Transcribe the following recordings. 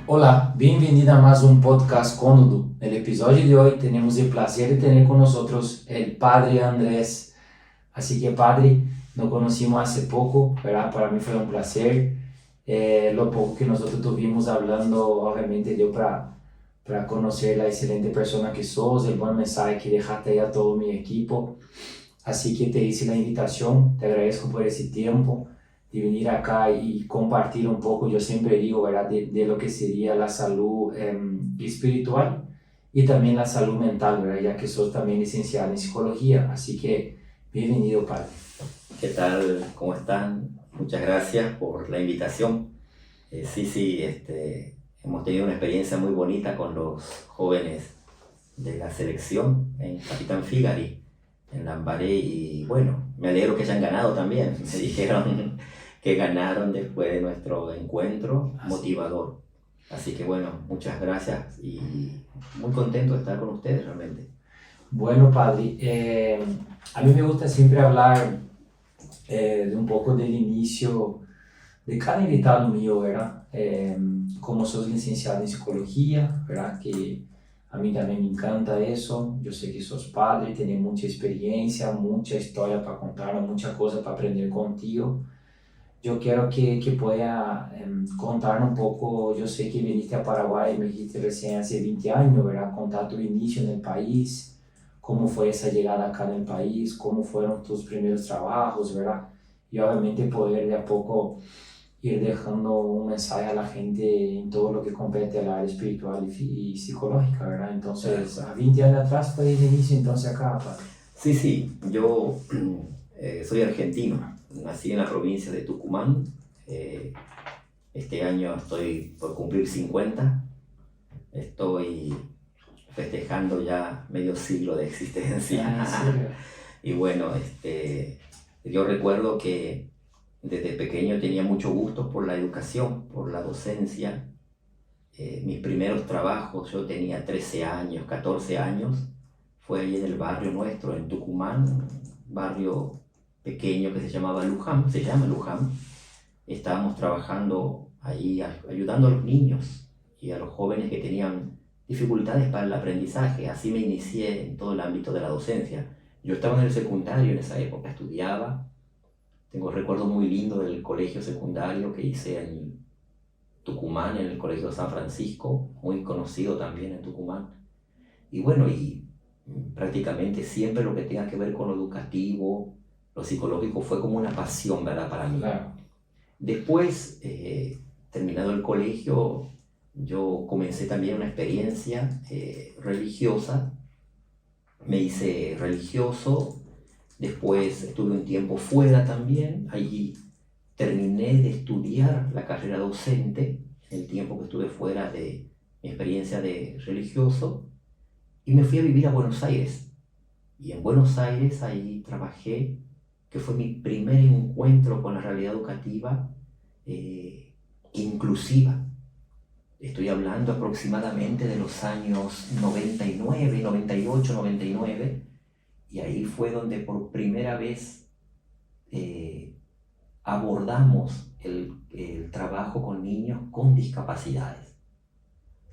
Hola, bienvenida a más un podcast Cônodo. En el episodio de hoy tenemos el placer de tener con nosotros el padre Andrés. Así que padre, nos conocimos hace poco, ¿verdad? Para mí fue un placer. Lo poco que nosotros tuvimos hablando, obviamente dio para conocer la excelente persona que sos, el buen mensaje que dejaste ahí a todo mi equipo. Así que te hice la invitación, te agradezco por ese tiempo de venir acá y compartir un poco, yo siempre digo, ¿verdad?, de lo que sería la salud espiritual y también la salud mental, ¿verdad?, ya que sos también licenciado en psicología. Así que, bienvenido, padre. ¿Qué tal? ¿Cómo están? Muchas gracias por la invitación. Hemos tenido una experiencia muy bonita con los jóvenes de la selección en Capitán Figari, en Lambaré, y bueno, me alegro que hayan ganado también. Me dijeron que ganaron después de nuestro encuentro motivador. Así que bueno, muchas gracias y muy contento de estar con ustedes realmente. Bueno, padre, a mí me gusta siempre hablar de un poco del inicio de cada invitado mío, ¿verdad? Como sos licenciado en psicología, ¿verdad? Que a mí también me encanta eso. Yo sé que sos padre, tenés mucha experiencia, mucha historia para contar, mucha cosa para aprender contigo. Yo quiero que pueda contar un poco. Yo sé que viniste a Paraguay, me dijiste recién hace 20 años, ¿verdad? Contar tu inicio en el país, cómo fue esa llegada acá en el país, cómo fueron tus primeros trabajos, ¿verdad? Y obviamente poder de a poco ir dejando un mensaje a la gente en todo lo que compete al área espiritual y psicológica, ¿verdad? Entonces, a 20 años atrás fue el inicio, entonces acá, padre. Sí, yo soy argentino, nací en la provincia de Tucumán. eh, este año estoy por cumplir 50, estoy festejando ya medio siglo de existencia. ¿En serio? Y bueno, yo recuerdo que desde pequeño tenía mucho gusto por la educación, por la docencia. Mis primeros trabajos, yo tenía 13 años, 14 años, fue ahí en el barrio nuestro, en Tucumán, un barrio pequeño que se llamaba Luján, se llama Luján. Estábamos trabajando ahí ayudando a los niños y a los jóvenes que tenían dificultades para el aprendizaje. Así me inicié en todo el ámbito de la docencia. Yo estaba en el secundario en esa época, estudiaba. Tengo recuerdos muy lindos del colegio secundario que hice en Tucumán, en el Colegio San Francisco, muy conocido también en Tucumán. Y bueno, prácticamente siempre lo que tenga que ver con lo educativo, lo psicológico, fue como una pasión, ¿verdad?, para mí. Claro. Después, terminado el colegio, yo comencé también una experiencia religiosa. Me hice religioso, después estuve un tiempo fuera también. Allí terminé de estudiar la carrera docente, en el tiempo que estuve fuera de mi experiencia de religioso, y me fui a vivir a Buenos Aires. Y en Buenos Aires ahí trabajé, que fue mi primer encuentro con la realidad educativa inclusiva. Estoy hablando aproximadamente de los años 99, 98, 99, y ahí fue donde por primera vez abordamos el trabajo con niños con discapacidades.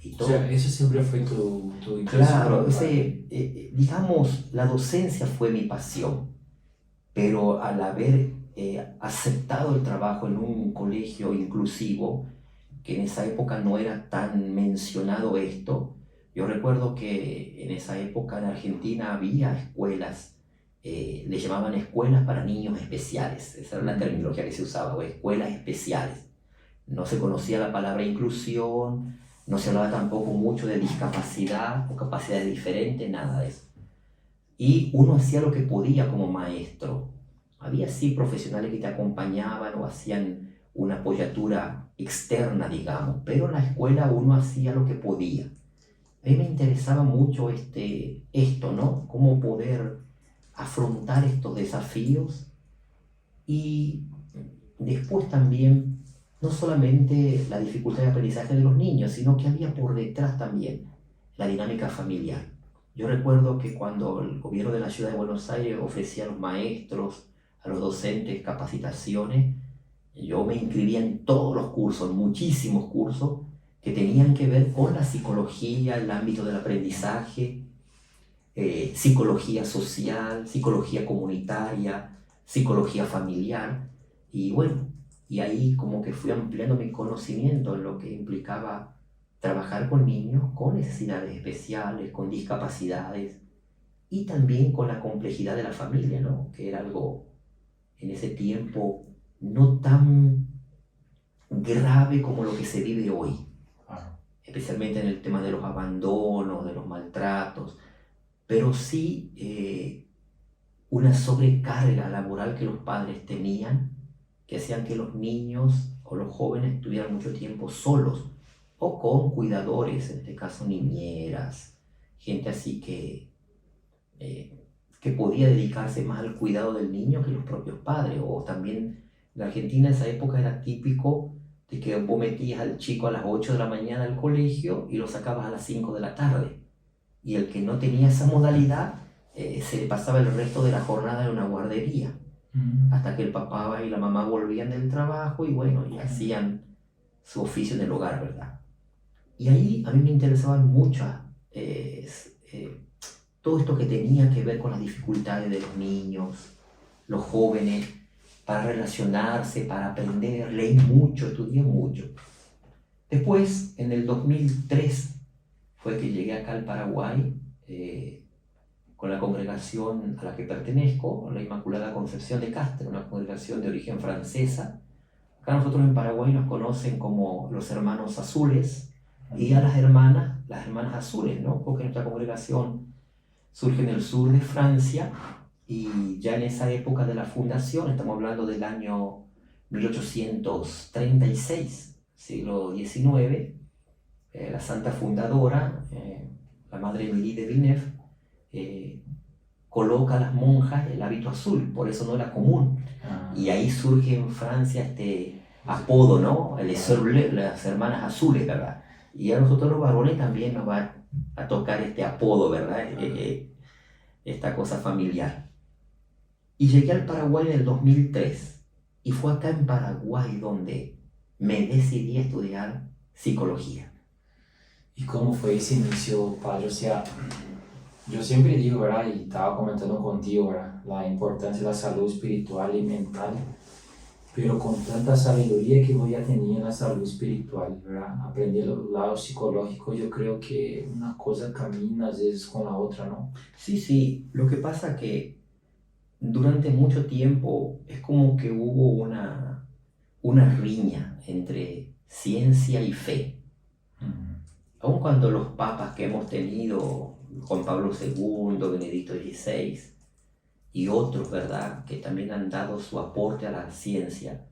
Y todo, O sea, eso siempre fue tu intención. claro, digamos, la docencia fue mi pasión, pero al haber aceptado el trabajo en un colegio inclusivo, que en esa época no era tan mencionado esto. Yo recuerdo que en esa época en Argentina había escuelas, le llamaban escuelas para niños especiales, esa era la terminología que se usaba, o escuelas especiales. No se conocía la palabra inclusión, no se hablaba tampoco mucho de discapacidad o capacidades diferentes, nada de eso. Y uno hacía lo que podía como maestro. Había sí profesionales que te acompañaban o hacían una apoyatura externa, digamos, pero en la escuela uno hacía lo que podía. A mí me interesaba mucho esto, ¿no? Cómo poder afrontar estos desafíos y después también, no solamente la dificultad de aprendizaje de los niños, sino que había por detrás también la dinámica familiar. Yo recuerdo que cuando el gobierno de la ciudad de Buenos Aires ofrecía a los maestros, a los docentes capacitaciones, yo me inscribía en todos los cursos, muchísimos cursos, que tenían que ver con la psicología, el ámbito del aprendizaje, psicología social, psicología comunitaria, psicología familiar. Y bueno, y ahí como que fui ampliando mi conocimiento en lo que implicaba trabajar con niños con necesidades especiales, con discapacidades y también con la complejidad de la familia, ¿no? Que era algo en ese tiempo no tan grave como lo que se vive hoy, especialmente en el tema de los abandonos, de los maltratos, pero sí una sobrecarga laboral que los padres tenían, que hacían que los niños o los jóvenes estuvieran mucho tiempo solos o con cuidadores, en este caso niñeras, gente así que podía dedicarse más al cuidado del niño que los propios padres. O también en Argentina en esa época era típico de que vos metías al chico a las 8 de la mañana al colegio y lo sacabas a las 5 de la tarde. Y el que no tenía esa modalidad se le pasaba el resto de la jornada en una guardería, hasta que el papá y la mamá volvían del trabajo y bueno, y hacían su oficio en el hogar, ¿verdad? Y ahí a mí me interesaban mucho todo esto que tenía que ver con las dificultades de los niños, los jóvenes, para relacionarse, para aprender. Leí mucho, estudié mucho. Después, en el 2003, fue que llegué acá al Paraguay con la congregación a la que pertenezco, la Inmaculada Concepción de Castro, una congregación de origen francesa. Acá nosotros en Paraguay nos conocen como los hermanos azules, y a las hermanas azules, ¿no? Porque nuestra congregación surge en el sur de Francia, y ya en esa época de la fundación, estamos hablando del año 1836, siglo XIX, la santa fundadora, la madre Emilie de Villeneuve, coloca a las monjas el hábito azul, por eso no era común. Y ahí surge en Francia este apodo, ¿no? Las hermanas azules, ¿verdad? Y a nosotros los varones también nos va a tocar este apodo, ¿verdad? Esta cosa familiar. Y llegué al Paraguay en el 2003, y fue acá en Paraguay donde me decidí a estudiar psicología. ¿Y cómo fue ese inicio, padre? O sea, yo siempre digo, ¿verdad? Y estaba comentando contigo, ¿verdad? La importancia de la salud espiritual y mental, pero con tanta sabiduría que voy a tener en la salud espiritual, ¿verdad? Aprender el lado psicológico, yo creo que una cosa camina a veces con la otra, ¿no? Sí, lo que pasa que durante mucho tiempo es como que hubo una riña entre ciencia y fe. Aun cuando los papas que hemos tenido, Juan Pablo II, Benedicto XVI y otros, ¿verdad?, que también han dado su aporte a la ciencia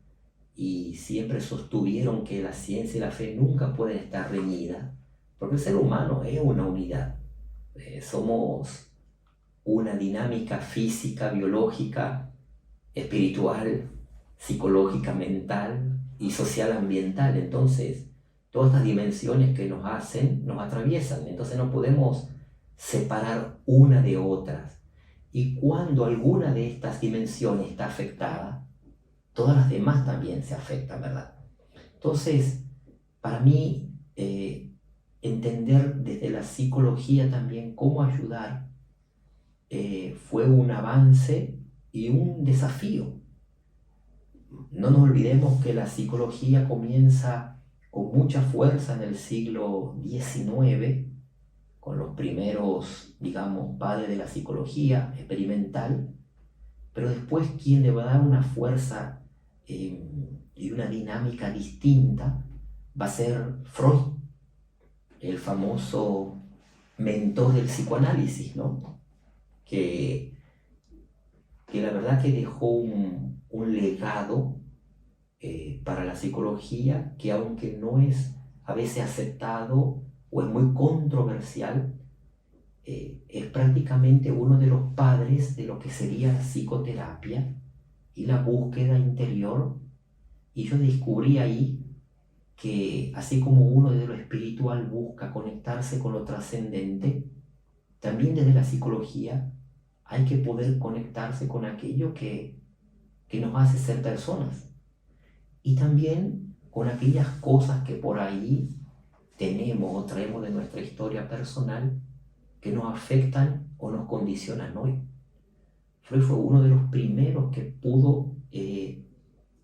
y siempre sostuvieron que la ciencia y la fe nunca pueden estar reñidas, porque el ser humano es una unidad. Somos una dinámica física, biológica, espiritual, psicológica, mental y social ambiental. Entonces, todas estas dimensiones que nos hacen, nos atraviesan. Entonces no podemos separar una de otras. Y cuando alguna de estas dimensiones está afectada, todas las demás también se afectan, ¿verdad? Entonces, para mí, entender desde la psicología también cómo ayudar fue un avance y un desafío. No nos olvidemos que la psicología comienza con mucha fuerza en el siglo XIX, con los primeros, digamos, padres de la psicología experimental, pero después quien le va a dar una fuerza y una dinámica distinta va a ser Freud, el famoso mentor del psicoanálisis, ¿no? Que la verdad que dejó un legado para la psicología que, aunque no es a veces aceptado o es muy controversial, es prácticamente uno de los padres de lo que sería la psicoterapia y la búsqueda interior. Y yo descubrí ahí que así como uno desde lo espiritual busca conectarse con lo trascendente, también desde la psicología hay que poder conectarse con aquello que nos hace ser personas, y también con aquellas cosas que por ahí tenemos o traemos de nuestra historia personal que nos afectan o nos condicionan hoy. Freud fue uno de los primeros que pudo,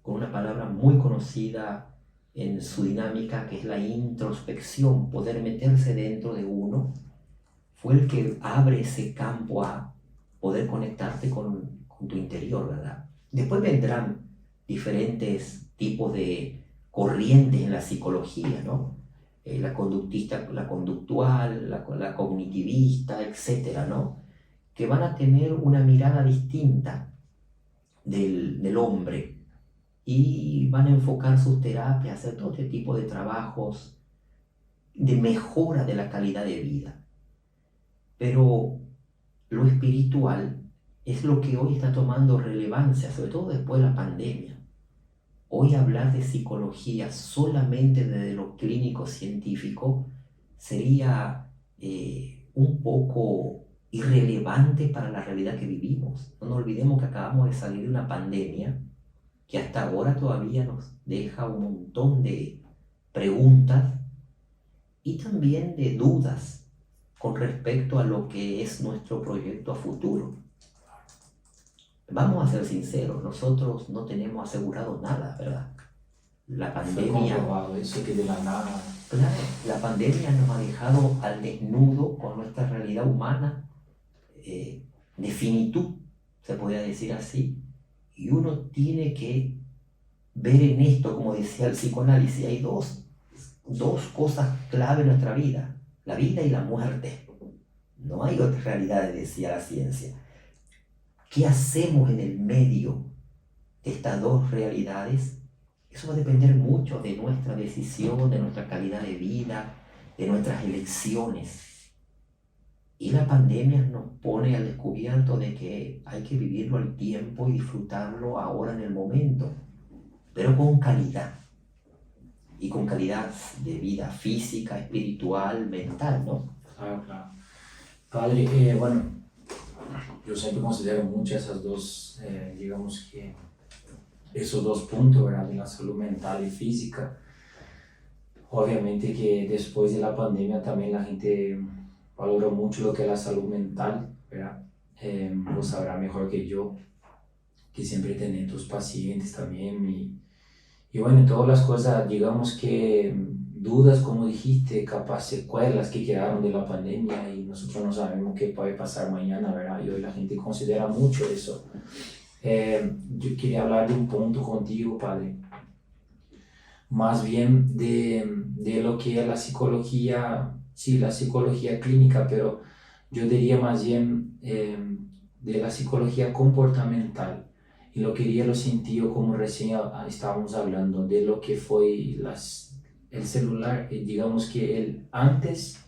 con una palabra muy conocida en su dinámica, que es la introspección, poder meterse dentro de uno, fue el que abre ese campo a poder conectarte con tu interior, ¿verdad? Después vendrán diferentes tipos de corrientes en la psicología, ¿no? La conductista, la conductual, la cognitivista, etcétera, ¿no? Que van a tener una mirada distinta del hombre y van a enfocar sus terapias, hacer todo este tipo de trabajos de mejora de la calidad de vida. Pero lo espiritual es lo que hoy está tomando relevancia, sobre todo después de la pandemia. Hoy hablar de psicología solamente desde lo clínico científico sería un poco irrelevante para la realidad que vivimos. No nos olvidemos que acabamos de salir de una pandemia que hasta ahora todavía nos deja un montón de preguntas y también de dudas con respecto a lo que es nuestro proyecto a futuro. Vamos a ser sinceros, nosotros no tenemos asegurado nada, ¿verdad? La pandemia, eso que de la nada. claro, la pandemia nos ha dejado al desnudo con nuestra realidad humana, de finitud, se podría decir así, y uno tiene que ver en esto, como decía el psicoanálisis, hay dos cosas clave en nuestra vida, la vida y la muerte. No hay otras realidades, decía la ciencia. ¿Qué hacemos en el medio de estas dos realidades? Eso va a depender mucho de nuestra decisión, de nuestra calidad de vida, de nuestras elecciones. Y la pandemia nos pone al descubierto de que hay que vivirlo al tiempo y disfrutarlo ahora en el momento, pero con calidad. Y con calidad de vida física, espiritual, mental, ¿no? Claro, claro. Padre, bueno, yo siempre considero mucho esas dos, digamos que esos dos puntos, ¿verdad? De la salud mental y física. Obviamente que después de la pandemia también la gente valoró mucho lo que es la salud mental, ¿verdad? Vos sabrás mejor que yo, que siempre tenés tus pacientes también y bueno, todas las cosas, digamos que dudas, como dijiste, capaz secuelas que quedaron de la pandemia y nosotros no sabemos qué puede pasar mañana, ¿verdad? Y hoy la gente considera mucho eso. Yo quería hablar de un punto contigo, padre, más bien de lo que es la psicología, sí, la psicología clínica, pero yo diría más bien de la psicología comportamental. Y lo quería lo sentido como recién estábamos hablando de lo que fue el celular, digamos que antes,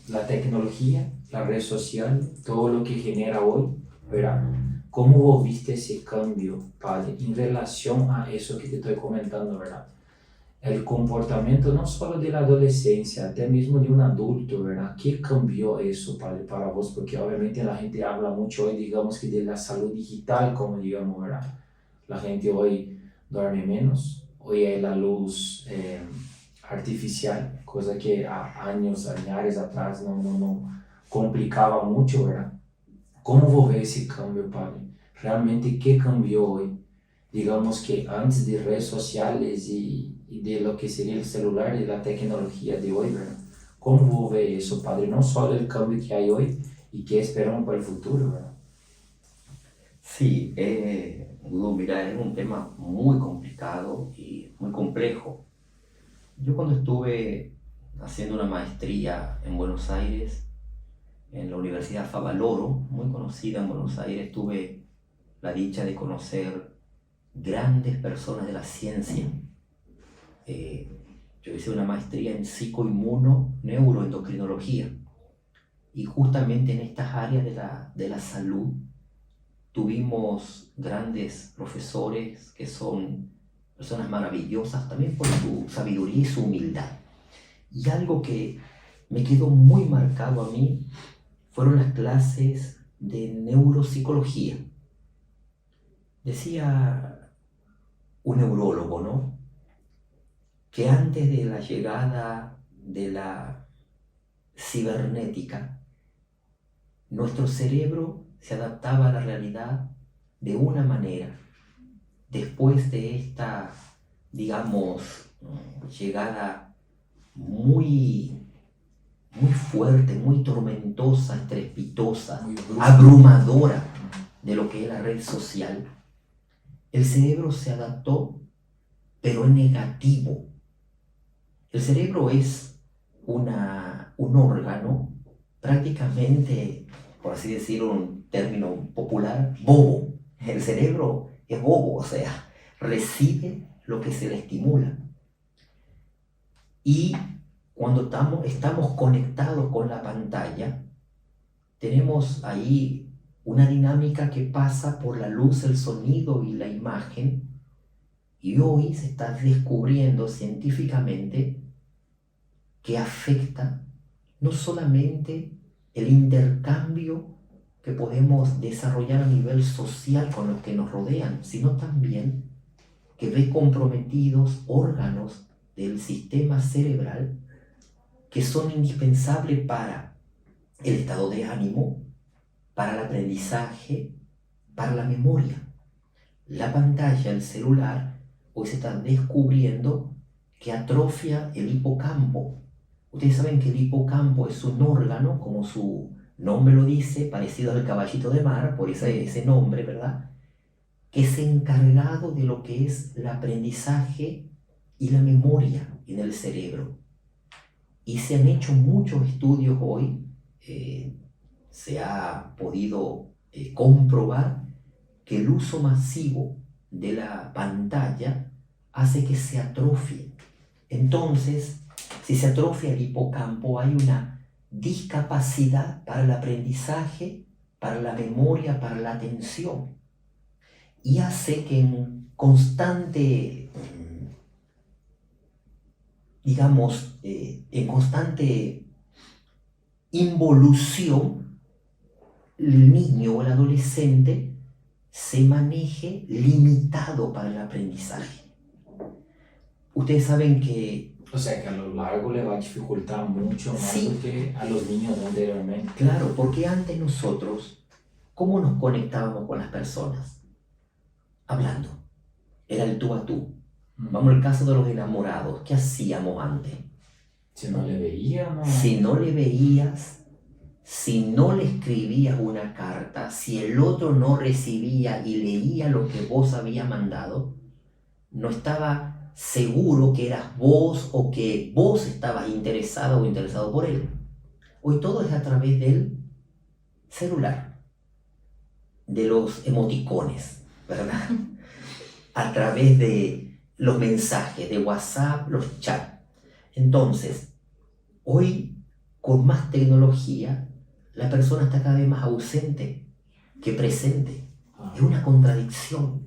la tecnología, la red social, todo lo que genera hoy, ¿verdad? ¿Cómo vos viste ese cambio, padre, en relación a eso que te estoy comentando, ¿verdad? El comportamiento no solo de la adolescencia, até mismo de un adulto, ¿verdad? ¿Qué cambió eso, padre, para vos? Porque obviamente la gente habla mucho hoy, digamos que de la salud digital, como digamos, ¿verdad? La gente hoy duerme menos, hoy hay la luz artificial, cosa que años atrás no complicaba mucho, ¿verdad? ¿Cómo vos ves ese cambio, padre? Realmente, ¿qué cambió hoy? Digamos que antes de redes sociales y de lo que sería el celular y la tecnología de hoy, ¿verdad? ¿Cómo vos ves eso, padre? No solo el cambio que hay hoy y qué esperamos para el futuro, ¿verdad? Sí, Hugo, mira, es un tema muy complicado y muy complejo. Yo cuando estuve haciendo una maestría en Buenos Aires, en la Universidad Favaloro, muy conocida en Buenos Aires, tuve la dicha de conocer grandes personas de la ciencia. Yo hice una maestría en psicoinmuno neuroendocrinología y justamente en estas áreas de la salud tuvimos grandes profesores que son personas maravillosas también por su sabiduría y su humildad. Y algo que me quedó muy marcado a mí fueron las clases de neuropsicología. Decía un neurólogo, ¿no? que antes de la llegada de la cibernética, nuestro cerebro se adaptaba a la realidad de una manera. Después de esta, digamos, llegada muy, muy fuerte, muy tormentosa, estrepitosa, Muy brusco. abrumadora de lo que es la red social, el cerebro se adaptó, pero en negativo. El cerebro es un órgano prácticamente, por así decirlo, un término popular, bobo. El cerebro es bobo, o sea, recibe lo que se le estimula. Y cuando estamos conectados con la pantalla, tenemos ahí una dinámica que pasa por la luz, el sonido y la imagen. Y hoy se está descubriendo científicamente que afecta no solamente el intercambio que podemos desarrollar a nivel social con los que nos rodean, sino también que ve comprometidos órganos del sistema cerebral que son indispensables para el estado de ánimo, para el aprendizaje, para la memoria. La pantalla, el celular, hoy se está descubriendo que atrofia el hipocampo. Ustedes saben que el hipocampo es un órgano, como su nombre lo dice, parecido al caballito de mar, por ese nombre, ¿verdad? Que es encargado de lo que es el aprendizaje y la memoria en el cerebro. Y se han hecho muchos estudios hoy, se ha podido comprobar que el uso masivo de la pantalla hace que se atrofie. Entonces, si se atrofia el hipocampo, hay una discapacidad para el aprendizaje, para la memoria, para la atención. Y hace que en constante, digamos, en constante involución, el niño o el adolescente se maneje limitado para el aprendizaje. Ustedes saben que... O sea que a lo largo le va a dificultar mucho más Sí. do que a los niños de anteriormente. Claro, porque antes nosotros, ¿cómo nos conectábamos con las personas? Hablando. Era el tú a tú. Vamos al caso de los enamorados. ¿Qué hacíamos antes? Si no le veíamos. Si no le veías, si no le escribías una carta, si el otro no recibía y leía lo que vos habías mandado, no estaba seguro que eras vos o que vos estabas interesado o interesado por él. Hoy todo es a través del celular, de los emoticones, ¿verdad? A través de los mensajes, de WhatsApp, los chats. Entonces, hoy, con más tecnología, la persona está cada vez más ausente que presente. Es una contradicción.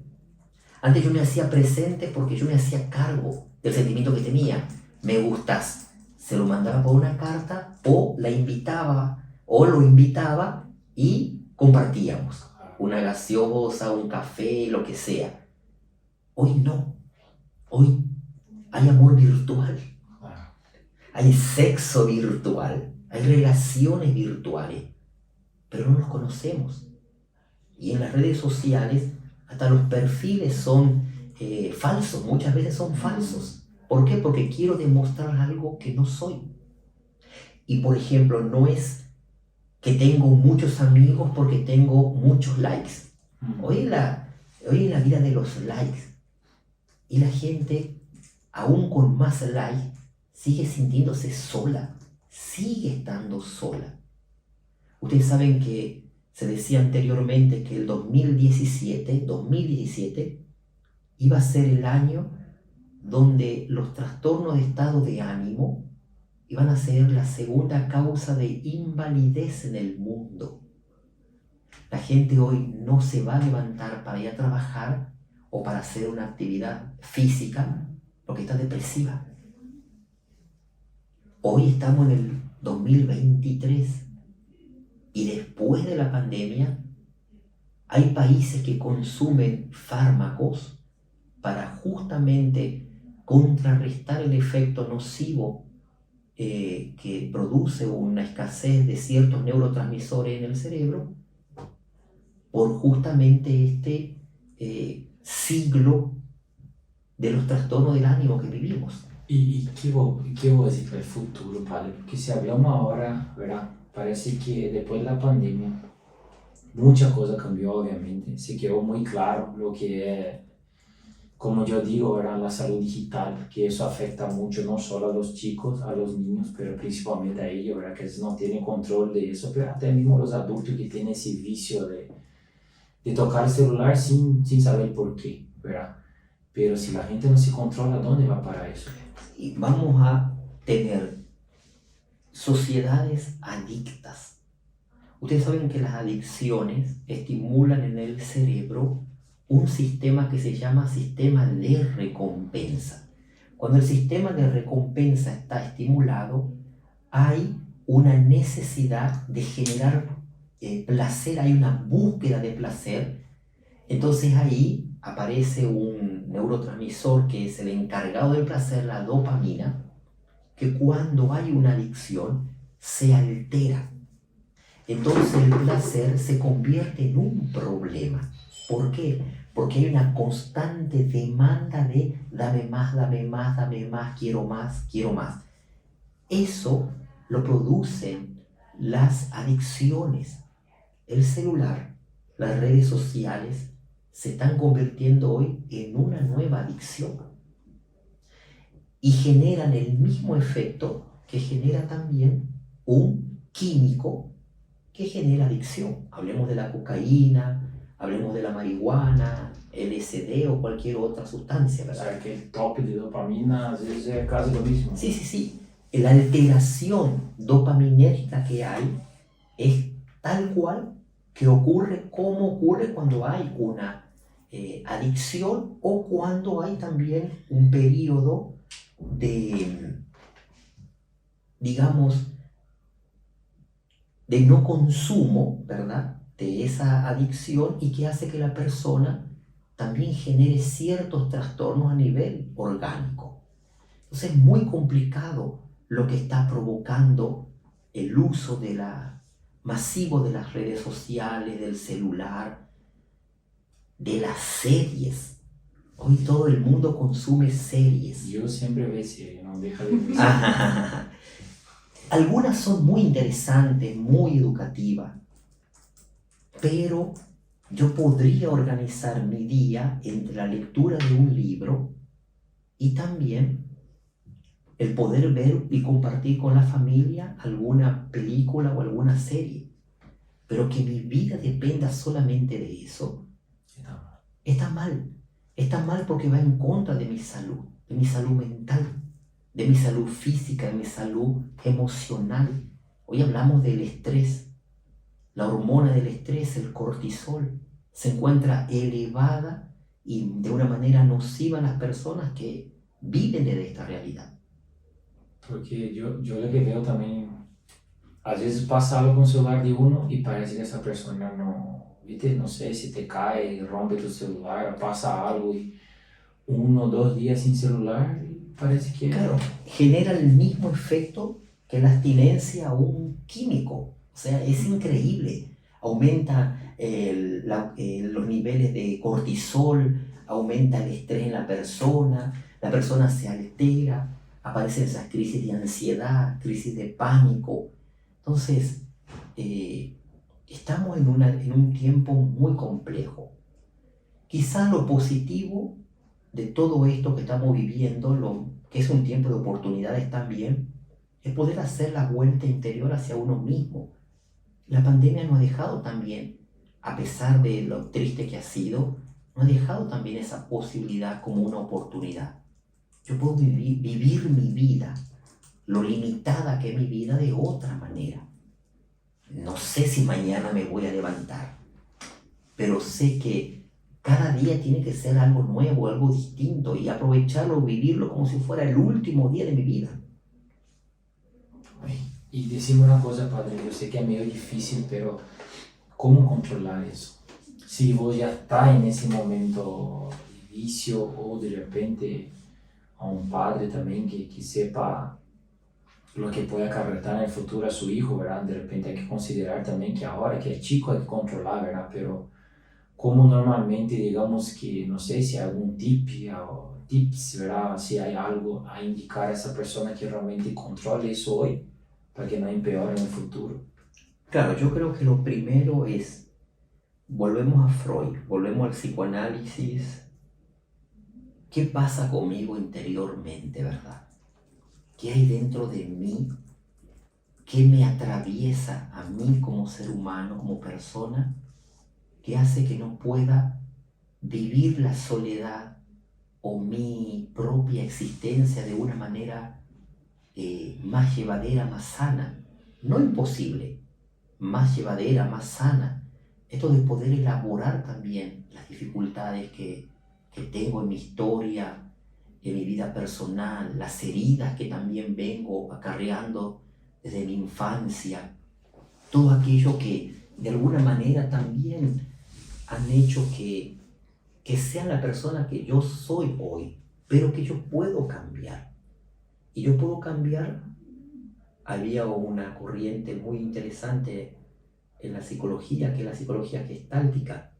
Antes yo me hacía presente porque yo me hacía cargo del sentimiento que tenía. Me gustas. Se lo mandaba por una carta o la invitaba o lo invitaba y compartíamos. Una gaseosa, un café, lo que sea. Hoy no. Hoy hay amor virtual. Hay sexo virtual. Hay relaciones virtuales. Pero no nos conocemos. Y en las redes sociales hasta los perfiles son falsos. Muchas veces son falsos. ¿Por qué? Porque quiero demostrar algo que no soy. Y por ejemplo, no es que tengo muchos amigos porque tengo muchos likes. Hoy en la vida de los likes. Y la gente, aún con más likes, sigue sintiéndose sola. Sigue estando sola. Ustedes saben que se decía anteriormente que el 2017 iba a ser el año donde los trastornos de estado de ánimo iban a ser la segunda causa de invalidez en el mundo. La gente hoy no se va a levantar para ir a trabajar o para hacer una actividad física porque está depresiva. Hoy estamos en el 2023 y después de la pandemia hay países que consumen fármacos para justamente contrarrestar el efecto nocivo que produce una escasez de ciertos neurotransmisores en el cerebro por justamente este siglo de los trastornos del ánimo que vivimos. E que vou dizer para o futuro, padre? Porque se hablamos ahora, ¿verdad? Parece que después de la pandemia, mucha cosa cambió, obviamente. Se quedó muy claro lo que es, como yo digo, ¿verdad? La salud digital, que eso afecta mucho no solo a los chicos, a los niños, pero principalmente a ellos, ¿verdad? Que ellos no tienen control de eso, pero hasta mismo los adultos que tienen ese vicio de tocar el celular sin saber por qué, ¿verdad? Pero si la gente no se controla, ¿dónde va para eso? Y vamos a tener sociedades adictas. Ustedes saben que las adicciones estimulan en el cerebro un sistema que se llama sistema de recompensa. Cuando el sistema de recompensa está estimulado, hay una necesidad de generar placer, hay una búsqueda de placer. Entonces ahí aparece un neurotransmisor que es el encargado del placer, la dopamina, que cuando hay una adicción se altera. Entonces el placer se convierte en un problema. ¿Por qué? Porque hay una constante demanda de dame más, dame más, dame más, quiero más, quiero más. Eso lo producen las adicciones. El celular, las redes sociales, se están convirtiendo hoy en una nueva adicción y generan el mismo efecto que genera también un químico que genera adicción. Hablemos de la cocaína, hablemos de la marihuana, LSD o cualquier otra sustancia, O ¿verdad? sea, que el toque de dopamina a veces es casi lo mismo. Sí. La alteración dopaminérgica que hay es tal cual que ocurre como ocurre cuando hay una adicción o cuando hay también un periodo de, digamos, de no consumo, ¿verdad?, de esa adicción y que hace que la persona también genere ciertos trastornos a nivel orgánico. Entonces es muy complicado lo que está provocando el uso masivo de las redes sociales, del celular, de las series. Hoy todo el mundo consume series. Yo siempre veo series, no deja de ver. Algunas son muy interesantes, muy educativas, pero yo podría organizar mi día entre la lectura de un libro y también el poder ver y compartir con la familia alguna película o alguna serie. Pero que mi vida dependa solamente de eso, está mal. Está mal porque va en contra de mi salud mental, de mi salud física, de mi salud emocional. Hoy hablamos del estrés. La hormona del estrés, el cortisol, se encuentra elevada y de una manera nociva en las personas que viven de esta realidad. Porque yo lo que veo también, a veces pasa algo con el celular de uno y parece que esa persona no, ¿viste? No sé, si te cae, rompe tu celular, pasa algo y 1 o 2 días sin celular, parece que... Claro, genera el mismo efecto que la abstinencia a un químico. O sea, es increíble. Aumenta los niveles de cortisol, aumenta el estrés en la persona se altera, aparecen esas crisis de ansiedad, crisis de pánico. Entonces, estamos en un tiempo muy complejo. Quizás lo positivo de todo esto que estamos viviendo, que es un tiempo de oportunidades también, es poder hacer la vuelta interior hacia uno mismo. La pandemia nos ha dejado también, a pesar de lo triste que ha sido, nos ha dejado también esa posibilidad como una oportunidad. Yo puedo vivir mi vida, lo limitada que es mi vida, de otra manera. No sé si mañana me voy a levantar, pero sé que cada día tiene que ser algo nuevo, algo distinto, y aprovecharlo, vivirlo como si fuera el último día de mi vida. Y decime una cosa, padre, yo sé que es medio difícil, pero ¿cómo controlar eso? Si vos ya estás en ese momento de vicio o de repente a un padre también que sepa lo que puede acarretar en el futuro a su hijo, ¿verdad? De repente hay que considerar también que ahora que es chico hay que controlar, ¿verdad? Pero como normalmente, digamos que, no sé si hay algún tips, ¿verdad? Si hay algo a indicar a esa persona que realmente controle eso hoy, para que no empeore en el futuro. Claro, yo creo que lo primero es, volvemos a Freud, volvemos al psicoanálisis. ¿Qué pasa conmigo interiormente, verdad? ¿Qué hay dentro de mí? ¿Qué me atraviesa a mí como ser humano, como persona, que hace que no pueda vivir la soledad o mi propia existencia de una manera más llevadera, más sana? No imposible, más llevadera, más sana. Esto de poder elaborar también las dificultades que tengo en mi historia, en mi vida personal, las heridas que también vengo acarreando desde mi infancia, todo aquello que de alguna manera también han hecho que sea la persona que yo soy hoy, pero que yo puedo cambiar. Y yo puedo cambiar. Había una corriente muy interesante en la psicología, que es la psicología gestáltica.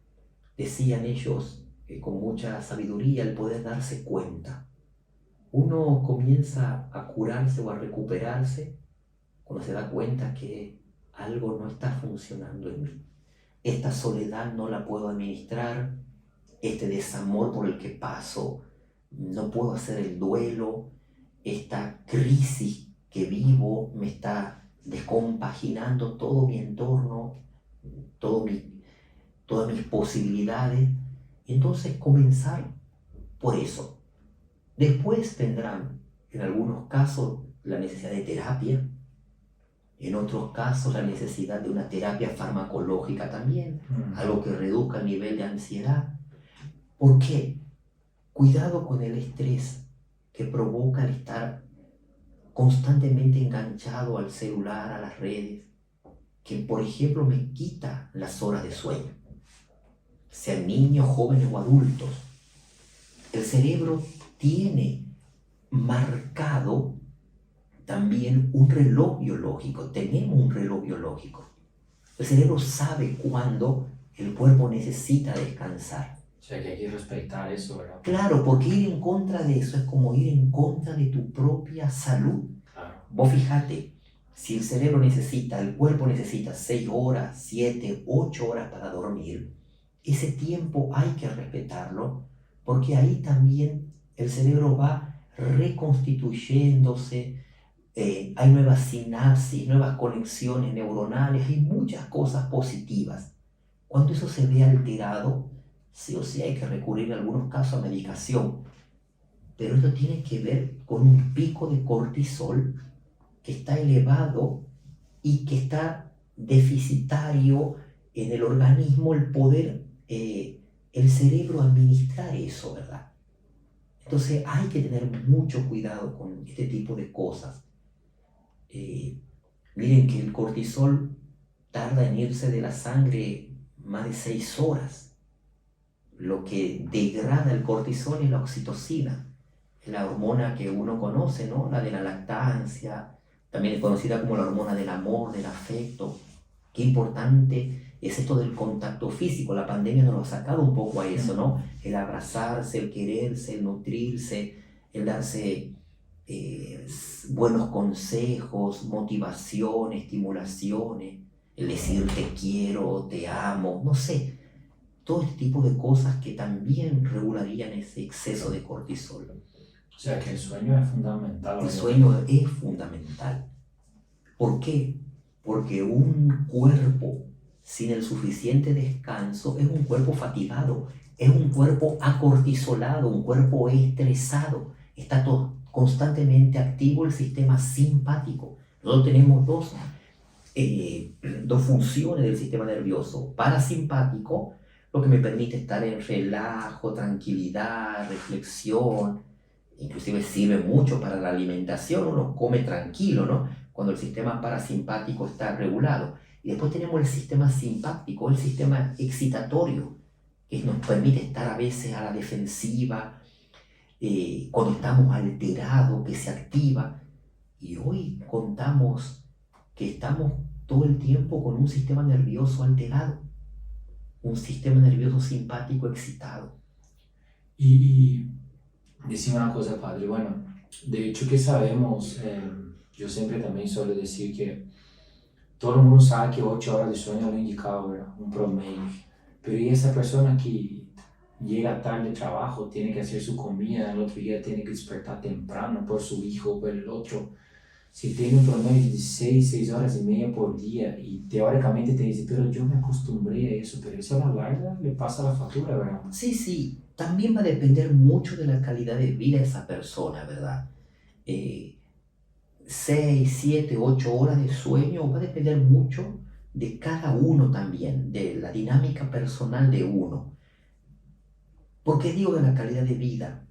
Decían ellos, con mucha sabiduría, el poder darse cuenta. Uno comienza a curarse o a recuperarse cuando se da cuenta que algo no está funcionando en mí. Esta soledad no la puedo administrar, este desamor por el que paso, no puedo hacer el duelo, esta crisis que vivo me está descompaginando todo mi entorno, todo todas mis posibilidades. Y entonces comenzar por eso. Después tendrán, en algunos casos, la necesidad de terapia, en otros casos la necesidad de una terapia farmacológica también, algo que reduzca el nivel de ansiedad. ¿Por qué? Cuidado con el estrés que provoca el estar constantemente enganchado al celular, a las redes, que por ejemplo me quita las horas de sueño, sean niños, jóvenes o adultos. El cerebro tiene marcado también un reloj biológico, tenemos un reloj biológico. El cerebro sabe cuándo el cuerpo necesita descansar. O sea que hay que respetar eso, ¿verdad? Claro, porque ir en contra de eso es como ir en contra de tu propia salud. Claro. Vos fíjate, si el cerebro necesita, el cuerpo necesita 6 horas, 7, 8 horas para dormir, ese tiempo hay que respetarlo, porque ahí también el cerebro va reconstituyéndose, hay nuevas sinapsis, nuevas conexiones neuronales, hay muchas cosas positivas. Cuando eso se ve alterado, sí o sí hay que recurrir en algunos casos a medicación, pero esto tiene que ver con un pico de cortisol que está elevado y que está deficitario en el organismo el poder, el cerebro administrar eso, ¿verdad? Entonces hay que tener mucho cuidado con este tipo de cosas. Miren que el cortisol tarda en irse de la sangre más de 6 horas. Lo que degrada el cortisol es la oxitocina, es la hormona que uno conoce, ¿no? La de la lactancia, también es conocida como la hormona del amor, del afecto. Qué importante es esto del contacto físico. La pandemia nos lo ha sacado un poco a eso, ¿no? El abrazarse, el quererse, el nutrirse, el darse buenos consejos, motivación, estimulaciones, el decir te quiero, te amo, no sé. Todo este tipo de cosas que también regularían ese exceso de cortisol. O sea que el sueño es fundamental. El sueño es fundamental. ¿Por qué? Porque un cuerpo sin el suficiente descanso es un cuerpo fatigado, es un cuerpo acortisolado, un cuerpo estresado. Está constantemente activo el sistema simpático. Nosotros tenemos dos funciones del sistema nervioso. Parasimpático, lo que me permite estar en relajo, tranquilidad, reflexión, inclusive sirve mucho para la alimentación, uno come tranquilo, ¿no? Cuando el sistema parasimpático está regulado. Y después tenemos el sistema simpático, el sistema excitatorio, que nos permite estar a veces a la defensiva, cuando estamos alterados, que se activa. Y hoy contamos que estamos todo el tiempo con un sistema nervioso alterado, un sistema nervioso simpático excitado. Y decime una cosa, padre, bueno, de hecho que sabemos, yo siempre también suelo decir que todo el mundo sabe que 8 horas de sueño es lo indicado, ¿verdad? Un promedio. Pero ¿y esa persona que llega tarde al trabajo, tiene que hacer su comida, el otro día tiene que despertar temprano por su hijo o por el otro? Si tiene un promedio de 6 horas y media por día y teóricamente te dice, pero yo me acostumbré a eso, pero eso a la larga le pasa la factura, ¿verdad? Sí, sí, también va a depender mucho de la calidad de vida de esa persona, ¿verdad? 6, 7, 8 horas de sueño va a depender mucho de cada uno también, de la dinámica personal de uno. ¿Por qué digo de la calidad de vida?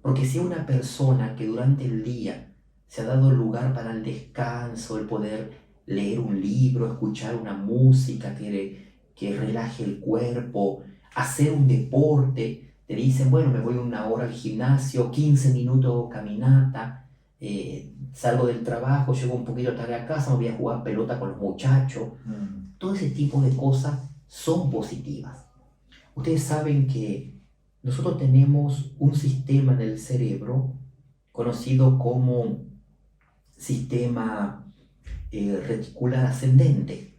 Porque si una persona que durante el día se ha dado lugar para el descanso, el poder leer un libro, escuchar una música que relaje el cuerpo, hacer un deporte, te dicen, bueno, me voy 1 hora al gimnasio, 15 minutos caminata, salgo del trabajo, llego un poquito tarde a casa, me voy a jugar pelota con los muchachos. Todo ese tipo de cosas son positivas. Ustedes saben que nosotros tenemos un sistema en el cerebro conocido como sistema reticular ascendente.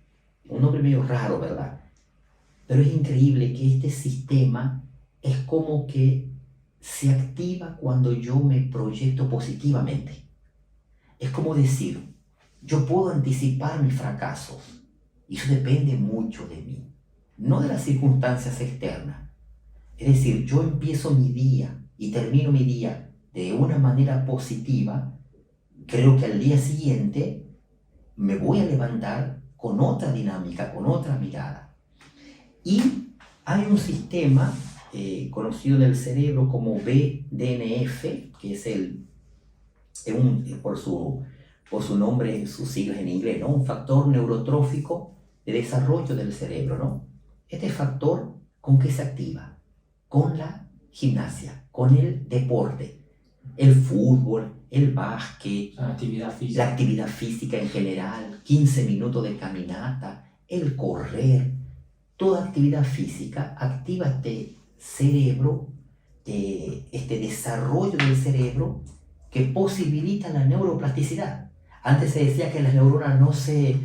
Un nombre medio raro, ¿verdad? Pero es increíble que este sistema es como que se activa cuando yo me proyecto positivamente. Es como decir, yo puedo anticipar mis fracasos y eso depende mucho de mí, no de las circunstancias externas. Es decir, yo empiezo mi día y termino mi día de una manera positiva, creo que al día siguiente me voy a levantar con otra dinámica, con otra mirada. Y hay un sistema conocido en el cerebro como BDNF, que es por su nombre, sus siglas en inglés, ¿no? Un factor neurotrófico de desarrollo del cerebro, ¿no? Este factor, ¿con qué se activa? Con la gimnasia, con el deporte, el fútbol, el básquet, La actividad la física. actividad física en general, 15 minutos de caminata, el correr, toda actividad física activa este cerebro, este desarrollo del cerebro que posibilita la neuroplasticidad. Antes se decía que las neuronas no se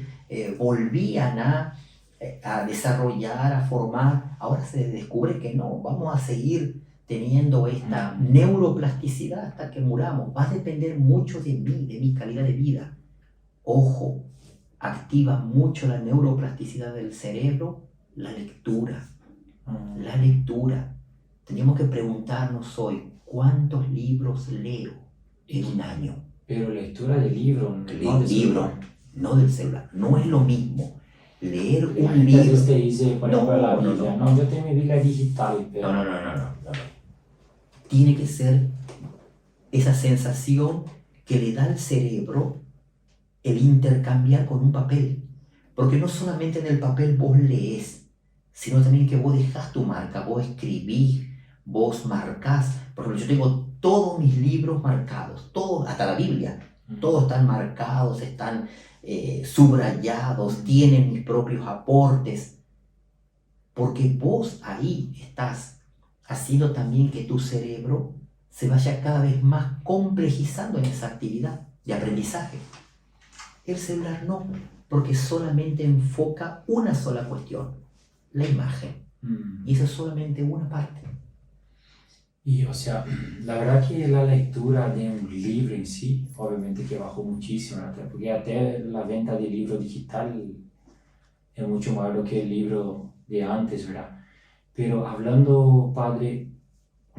volvían a desarrollar, a formar. Ahora se descubre que no, vamos a seguir teniendo esta neuroplasticidad hasta que muramos. Va a depender mucho de mí, de mi calidad de vida. Ojo, activa mucho la neuroplasticidad del cerebro, la lectura. La lectura. Tenemos que preguntarnos hoy, ¿cuántos libros leo en un año? Pero lectura de libro, no de Libro, celular. no del celular. No es lo mismo leer La un gente a libro. veces te dice, por ejemplo, la No, no, Biblia, no. no, yo tengo mi Biblia digital, pero... No. Tiene que ser esa sensación que le da al cerebro el intercambiar con un papel. Porque no solamente en el papel vos lees, sino también que vos dejás tu marca, vos escribís, vos marcás. Por ejemplo, yo tengo todos mis libros marcados, todos, hasta la Biblia, todos están marcados, están subrayados, tienen mis propios aportes. Porque vos ahí estás haciendo también que tu cerebro se vaya cada vez más complejizando en esa actividad de aprendizaje. El celular no, porque solamente enfoca una sola cuestión, la imagen. Y eso es solamente una parte. Y o sea, la verdad que la lectura de un libro en sí, obviamente que bajó muchísimo, ¿no? Porque até la venta de libro digital es mucho mayor que el libro de antes, ¿verdad? Pero hablando, padre,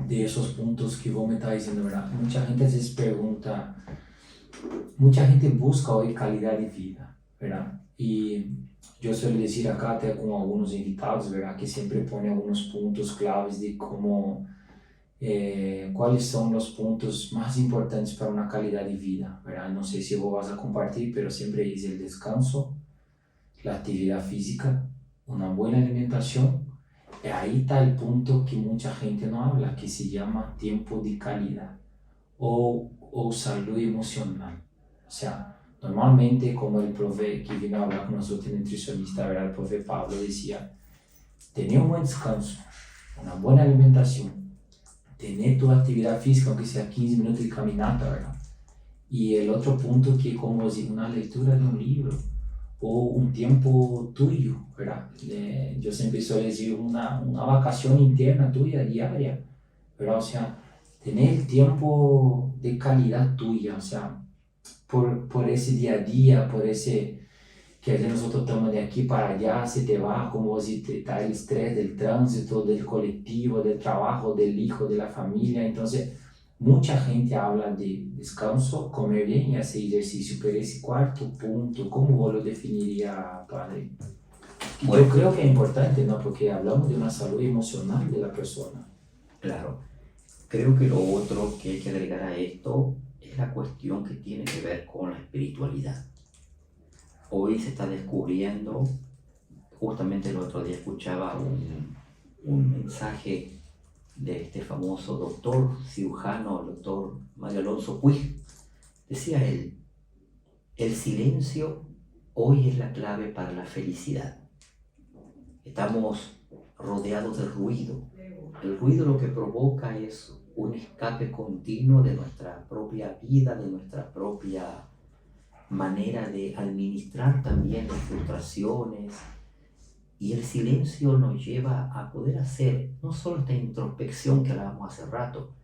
de esos puntos que vos me estás diciendo, ¿verdad? Mucha gente a veces pregunta, mucha gente busca hoy calidad de vida, ¿verdad? Y yo suelo decir acá, até con algunos invitados, ¿verdad? Que siempre pone algunos puntos claves de cómo, cuáles son los puntos más importantes para una calidad de vida, ¿verdad? No sé si vos vas a compartir, pero siempre dice el descanso, la actividad física, una buena alimentación ahí está el punto que mucha gente no habla, que se llama tiempo de calidad o salud emocional. O sea, normalmente como el profe que vino a hablar con nosotros, el nutricionista, ¿verdad? El profe Pablo decía, tener un buen descanso, una buena alimentación, tener tu actividad física, aunque sea 15 minutos de caminata, ¿verdad? Y el otro punto que como una lectura de un libro o un tiempo tuyo, ¿verdad? Yo siempre suelo decir una vacación interna tuya, diaria, ¿verdad? O sea, tener tiempo de calidad tuya, o sea, por ese día a día, por ese que a veces nosotros estamos de aquí para allá, se te va, como vos dices, está el estrés del tránsito, del colectivo, del trabajo, del hijo, de la familia. Entonces, mucha gente habla de descanso, comer bien y hacer ejercicio, pero ese cuarto punto, ¿cómo vos lo definirías, padre? Bueno, Yo creo que es importante, ¿no? Porque hablamos de una salud emocional de la persona. claro, creo que lo otro que hay que agregar a esto es la cuestión que tiene que ver con la espiritualidad. Hoy se está descubriendo, justamente el otro día escuchaba un mensaje de este famoso doctor cirujano, el doctor Mario Alonso Puig. Decía él, el silencio hoy es la clave para la felicidad. Estamos rodeados de ruido. El ruido lo que provoca es un escape continuo de nuestra propia vida, de nuestra propia manera de administrar también las frustraciones. Y el silencio nos lleva a poder hacer no solo esta introspección que hablábamos hace rato,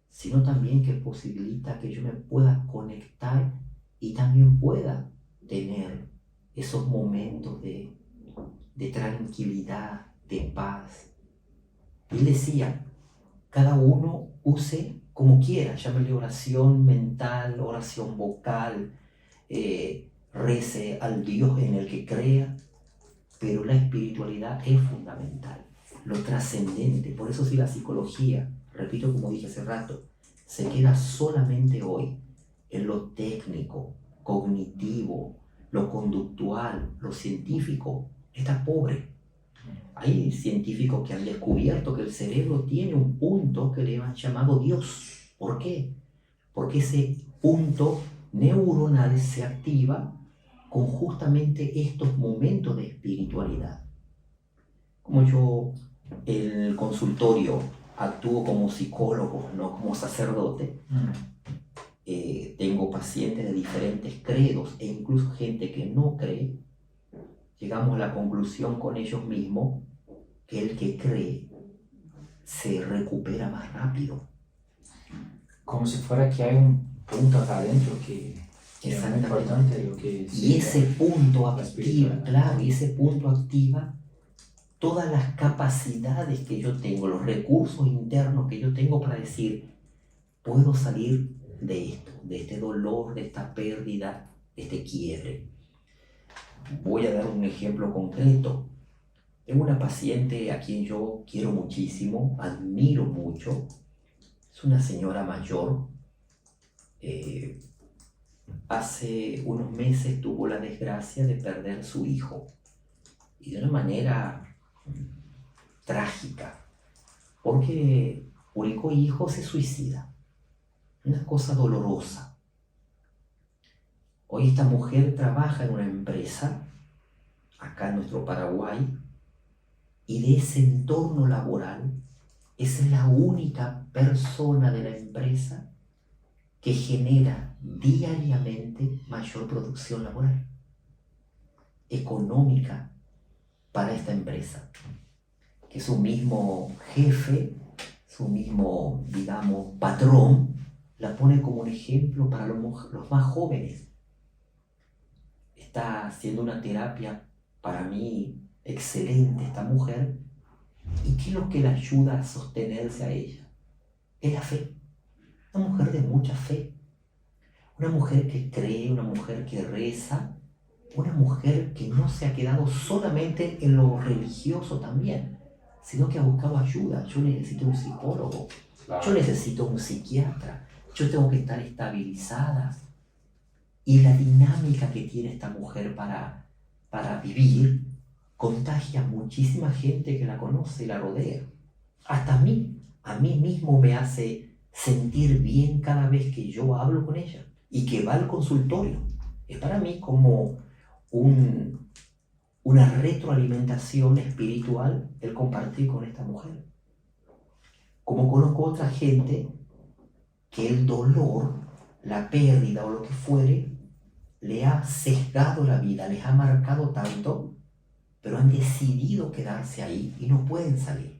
sino también que posibilita que yo me pueda conectar y también pueda tener esos momentos de tranquilidad, de paz. Él decía, cada uno use como quiera, llámele oración mental, oración vocal, rece al Dios en el que crea, pero la espiritualidad es fundamental, lo trascendente. Por eso si la psicología, repito como dije hace rato, se queda solamente hoy en lo técnico, cognitivo, lo conductual, lo científico, está pobre. Hay científicos que han descubierto que el cerebro tiene un punto que le han llamado Dios. ¿Por qué? Porque ese punto neuronal se activa con justamente estos momentos de espiritualidad. Como yo en el consultorio actúo como psicólogo, no como sacerdote, tengo pacientes de diferentes credos e incluso gente que no cree, llegamos a la conclusión con ellos mismos que el que cree se recupera más rápido. Como si fuera que hay un punto acá adentro que es muy importante lo que y ese punto activa, espiritualidad. claro, y ese punto activa todas las capacidades que yo tengo, los recursos internos que yo tengo para decir, puedo salir de esto, de este dolor, de esta pérdida, de este quiebre. Voy a dar un ejemplo concreto. Tengo una paciente a quien yo quiero muchísimo, admiro mucho. Es una señora mayor. Hace unos meses tuvo la desgracia de perder su hijo. Y de una manera trágica. Porque único hijo se suicida. Una cosa dolorosa. Hoy esta mujer trabaja en una empresa, acá en nuestro Paraguay, y de ese entorno laboral es la única persona de la empresa que genera diariamente mayor producción laboral, económica para esta empresa. Que su mismo jefe, su mismo, digamos, patrón, la pone como un ejemplo para los más jóvenes. Está haciendo una terapia para mí excelente esta mujer. ¿Y qué es lo que la ayuda a sostenerse a ella? Es la fe. Una mujer de mucha fe. Una mujer que cree, una mujer que reza, una mujer que no se ha quedado solamente en lo religioso también, sino que ha buscado ayuda. Yo necesito un psicólogo, yo necesito un psiquiatra, yo tengo que estar estabilizada. Y la dinámica que tiene esta mujer para vivir contagia a muchísima gente que la conoce y la rodea. Hasta a mí mismo me hace sentir bien cada vez que yo hablo con ella y que va al consultorio. Es para mí como una retroalimentación espiritual el compartir con esta mujer. Como conozco otra gente que el dolor, la pérdida o lo que fuere, le ha sesgado la vida, les ha marcado tanto, pero han decidido quedarse ahí y no pueden salir.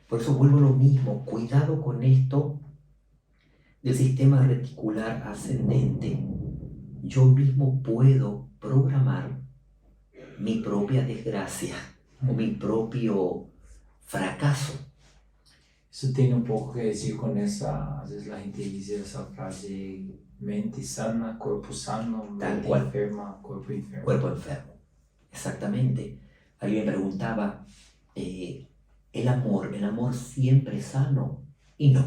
Por eso vuelvo a lo mismo, cuidado con esto del sistema reticular ascendente. Yo mismo puedo programar mi propia desgracia o mi propio fracaso. Eso tiene un poco que decir con esa, a veces la gente dice esa frase, mente sana, cuerpo sano, Tal mente cual. enferma, cuerpo enfermo. Cuerpo enfermo. Exactamente. Alguien me preguntaba, el amor siempre es sano. Y no,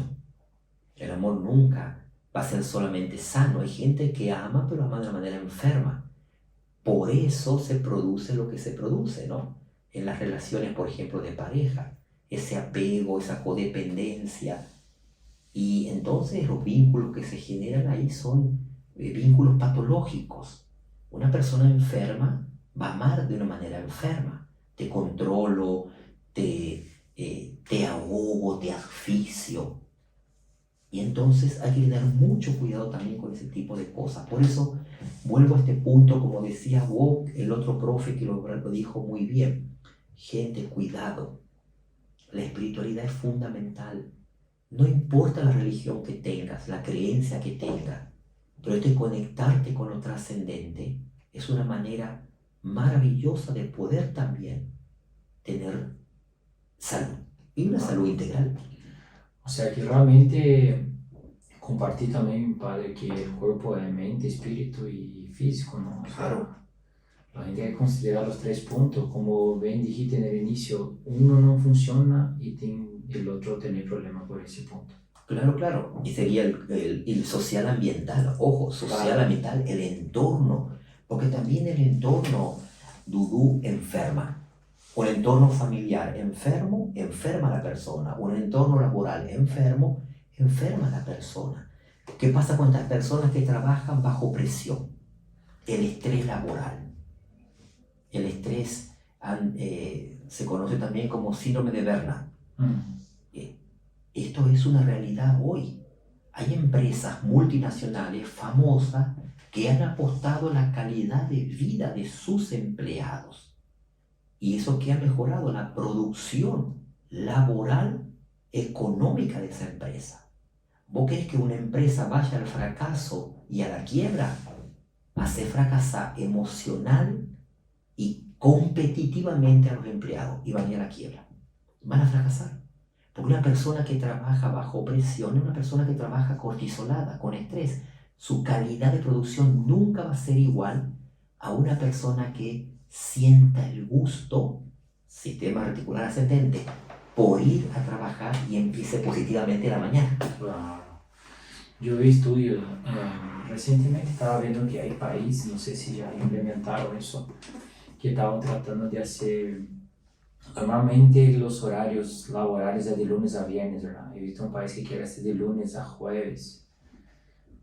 el amor nunca va a ser solamente sano. Hay gente que ama, pero ama de una manera enferma. Por eso se produce lo que se produce, ¿no? En las relaciones, por ejemplo, de pareja. Ese apego, esa codependencia. Y entonces los vínculos que se generan ahí son vínculos patológicos. Una persona enferma va a amar de una manera enferma. Te controlo, te ahogo, te asfixio. Y entonces hay que tener mucho cuidado también con ese tipo de cosas. Por eso vuelvo a este punto, como decía Wong, el otro profe que lo dijo muy bien. Gente, cuidado. La espiritualidad es fundamental. No importa la religión que tengas, la creencia que tengas, pero este conectarte con lo trascendente es una manera maravillosa de poder también tener salud, y una salud integral. O sea que realmente compartí también, padre, que el cuerpo es mente, espíritu y físico, ¿no? O sea, Claro. la gente hay que considerar los 3 puntos, como bien dijiste en el inicio, uno no funciona y el otro tiene problema por ese punto. Claro, claro. Y sería el social ambiental, ojo, social Claro. ambiental, el entorno, porque también el entorno dudú enferma. Un entorno familiar enfermo, enferma a la persona. Un entorno laboral enfermo, enferma a la persona. ¿Qué pasa con estas personas que trabajan bajo presión? El estrés laboral. El estrés se conoce también como síndrome de Burnout. Esto es una realidad hoy. Hay empresas multinacionales famosas que han apostado a la calidad de vida de sus empleados. Y eso que ha mejorado la producción laboral, económica de esa empresa. ¿Vos querés que una empresa vaya al fracaso y a la quiebra? Hace fracasar emocional y competitivamente a los empleados y van a ir a la quiebra. Van a fracasar. Porque una persona que trabaja bajo presión es una persona que trabaja cortisolada, con estrés. Su calidad de producción nunca va a ser igual a una persona que sienta el gusto, sistema reticular ascendente, por ir a trabajar y empiece positivamente la mañana. Claro. Yo vi estudios, recientemente estaba viendo que hay países, no sé si ya implementaron eso, que estaban tratando de hacer, normalmente los horarios laborales es de lunes a viernes, ¿verdad? He visto un país que quiere hacer de lunes a jueves,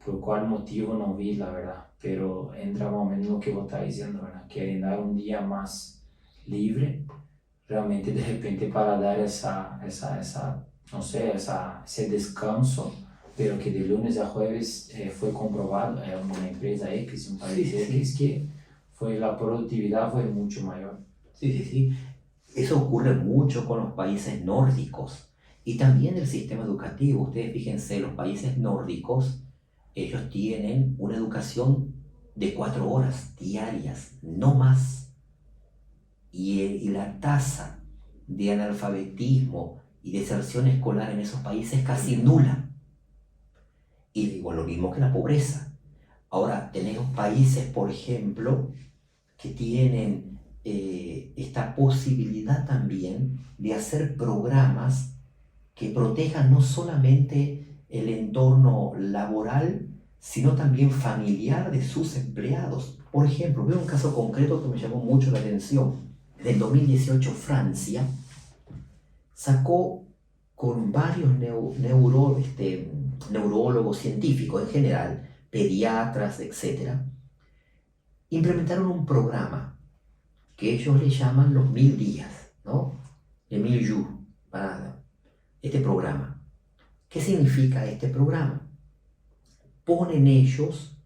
por cuál motivo no vi, la verdad, pero entra más o menos lo que vos estás diciendo, ¿verdad? Quieren dar un día más libre, realmente de repente para dar no sé, ese descanso, pero que de lunes a jueves fue comprobado, en una empresa X, un país X, que la productividad fue mucho mayor. Sí. Eso ocurre mucho con los países nórdicos y también el sistema educativo. Ustedes fíjense, los países nórdicos, ellos tienen una educación de 4 horas diarias, no más. Y la tasa de analfabetismo y deserción escolar en esos países es casi nula. Y digo, lo mismo que la pobreza. Ahora, tenemos países, por ejemplo, que tienen esta posibilidad también de hacer programas que protejan no solamente el entorno laboral, sino también familiar de sus empleados. Por ejemplo, veo un caso concreto que me llamó mucho la atención. En el 2018 Francia sacó con varios neurólogos científicos en general, pediatras, etc., implementaron un programa que ellos le llaman los 1000 días, ¿no? Les 1000 jours, para este programa. ¿Qué significa este programa? Ponen ellos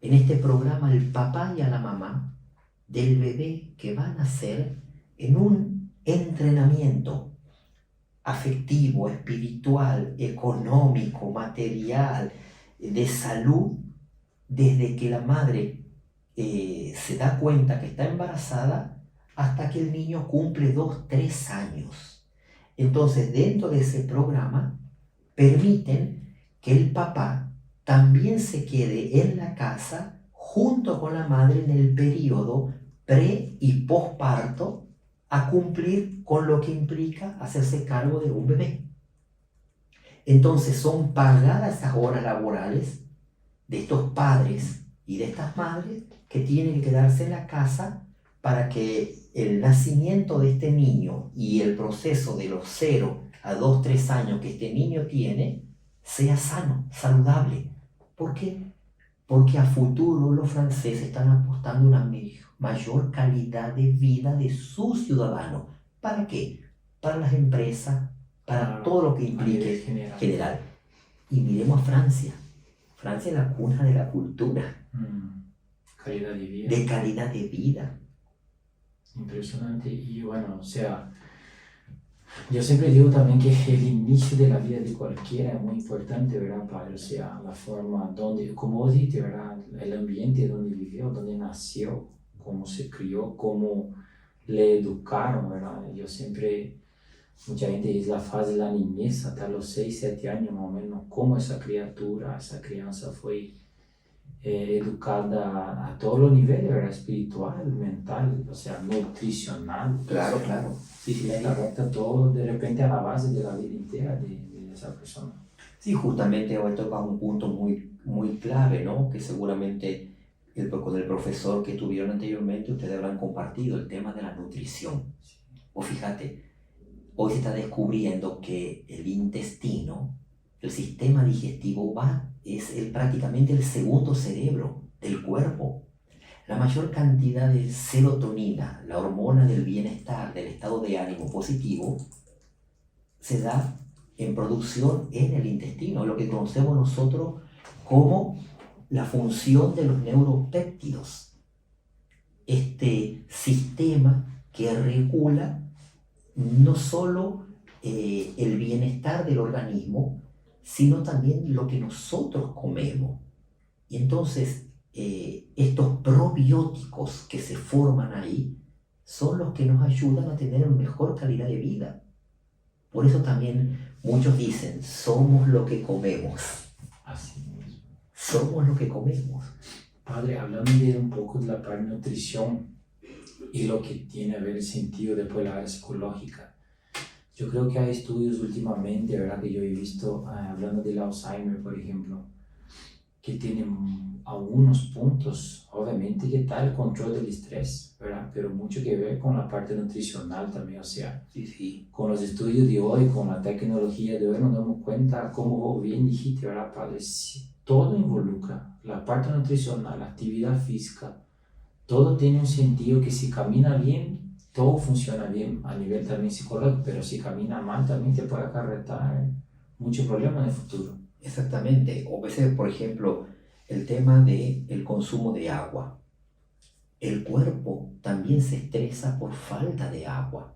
en este programa al papá y a la mamá del bebé que van a nacer en un entrenamiento afectivo, espiritual, económico, material, de salud, desde que la madre se da cuenta que está embarazada hasta que el niño cumple 2, 3 años. Entonces, dentro de ese programa, permiten que el papá también se quede en la casa junto con la madre en el periodo pre y posparto a cumplir con lo que implica hacerse cargo de un bebé. Entonces son pagadas esas horas laborales de estos padres y de estas madres que tienen que quedarse en la casa para que el nacimiento de este niño y el proceso de los 0 a 2, 3 años que este niño tiene sea sano, saludable. ¿Por qué? Porque a futuro los franceses están apostando a una mayor calidad de vida de sus ciudadanos. ¿Para qué? Para las empresas, para todo lo que implique general. Y miremos a Francia. Francia es la cuna de la cultura. Calidad de vida. De calidad de vida. Impresionante. Y bueno, o sea, yo siempre digo también que el inicio de la vida de cualquiera es muy importante, ¿verdad, padre? O sea, la forma donde, como vos dijiste, ¿verdad? El ambiente donde vivió, donde nació, cómo se crió, cómo le educaron, ¿verdad? Yo siempre, mucha gente dice la fase de la niñez, hasta los 6, 7 años más o menos, cómo esa criatura, esa crianza fue educada a todos los niveles, ¿verdad? Espiritual, mental, o sea, nutricional. Claro, o sea, claro. Sí, sí, afecta todo de repente a la base de la vida entera de esa persona. Sí, justamente hoy toca un punto muy, muy clave, ¿no? Que seguramente con el profesor que tuvieron anteriormente ustedes habrán compartido, el tema de la nutrición. O fíjate, hoy se está descubriendo que el intestino, el sistema digestivo es prácticamente el segundo cerebro del cuerpo. La mayor cantidad de serotonina, la hormona del bienestar, del estado de ánimo positivo, se da en producción en el intestino, lo que conocemos nosotros como la función de los neuropéptidos. Este sistema que regula no solo el bienestar del organismo, sino también lo que nosotros comemos. Y entonces, estos probióticos que se forman ahí son los que nos ayudan a tener una mejor calidad de vida. Por eso también muchos dicen, somos lo que comemos. Así mismo. Somos lo que comemos. Padre, hablando de un poco de la parte de nutrición y lo que tiene a ver el sentido después de la área psicológica, yo creo que hay estudios últimamente, ¿verdad? Que yo he visto, hablando del Alzheimer, por ejemplo, que tienen algunos puntos, obviamente que está el control del estrés, ¿verdad? Pero mucho que ver con la parte nutricional también, o sea, Sí. con los estudios de hoy, con la tecnología de hoy, nos damos cuenta, como vos bien dijiste, ¿verdad, padre? Todo involucra la parte nutricional, la actividad física, todo tiene un sentido que si camina bien, todo funciona bien a nivel también psicológico, pero si camina mal también te puede acarretar muchos problemas en el futuro. Exactamente. O a veces, por ejemplo, el tema del consumo de agua. El cuerpo también se estresa por falta de agua.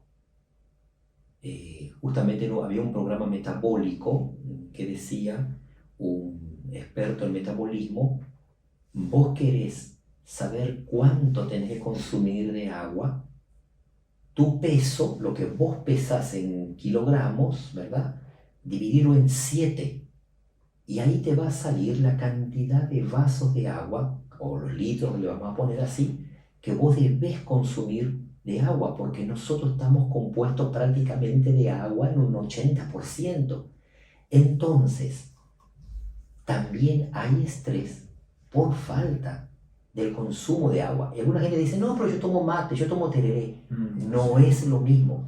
Justamente había un programa metabólico que decía, un experto en metabolismo, vos querés saber cuánto tenés que consumir de agua, tu peso, lo que vos pesás en kilogramos, ¿verdad? Dividirlo en 7. Y ahí te va a salir la cantidad de vasos de agua, o los litros, le vamos a poner así, que vos debés consumir de agua, porque nosotros estamos compuestos prácticamente de agua en un 80%. Entonces, también hay estrés por falta del consumo de agua. Y alguna gente dice, no, pero yo tomo mate, yo tomo tereré. No es lo mismo,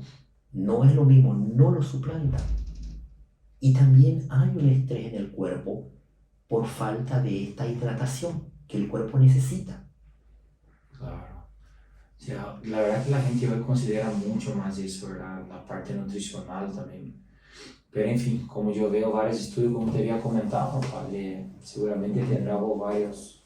no es lo mismo, no lo suplanta. Y también hay un estrés en el cuerpo por falta de esta hidratación que el cuerpo necesita. Claro. O sea, la verdad que la gente hoy considera mucho más eso, ¿verdad? La parte nutricional también. Pero en fin, como yo veo varios estudios, como te había comentado, ¿vale? Seguramente tendrá varios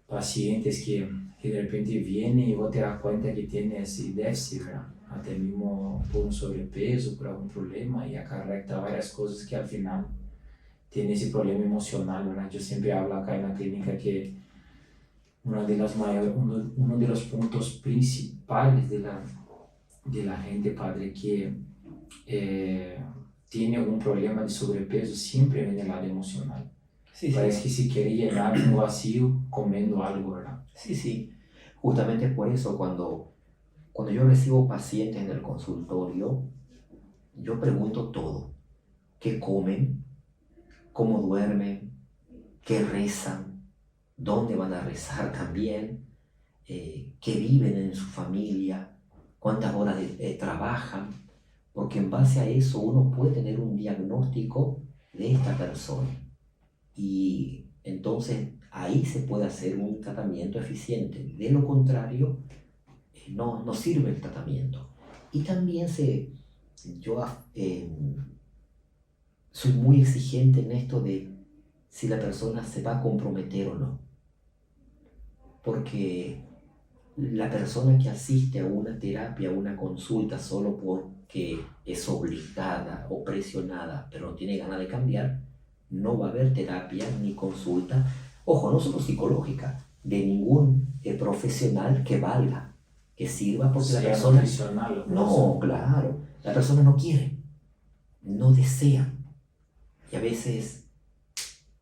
pacientes que de repente vienen y vos te das cuenta que tiene ese déficit, ¿verdad? Até mismo por un sobrepeso, por algún problema, y acarrea varias cosas que al final tiene ese problema emocional, ¿verdad? Yo siempre hablo acá en la clínica que uno de los puntos principales de la gente, padre, que tiene algún problema de sobrepeso, siempre viene del lado emocional. Sí, Parece que se quiere llenar un vacío comiendo algo, ¿verdad? sí, sí. Justamente por eso cuando yo recibo pacientes en el consultorio, yo pregunto todo. ¿Qué comen? ¿Cómo duermen? ¿Qué rezan? ¿Dónde van a rezar también? ¿Qué viven en su familia? ¿Cuántas horas trabajan? Porque en base a eso uno puede tener un diagnóstico de esta persona. Y entonces ahí se puede hacer un tratamiento eficiente. De lo contrario, no sirve el tratamiento. Y también yo soy muy exigente en esto de si la persona se va a comprometer o no. Porque la persona que asiste a una terapia, a una consulta solo porque es obligada o presionada, pero no tiene ganas de cambiar, no va a haber terapia ni consulta, ojo, no solo psicológica, de ningún profesional que valga, que sirva, porque la persona... nutricional. No, claro, la persona no quiere, no desea, y a veces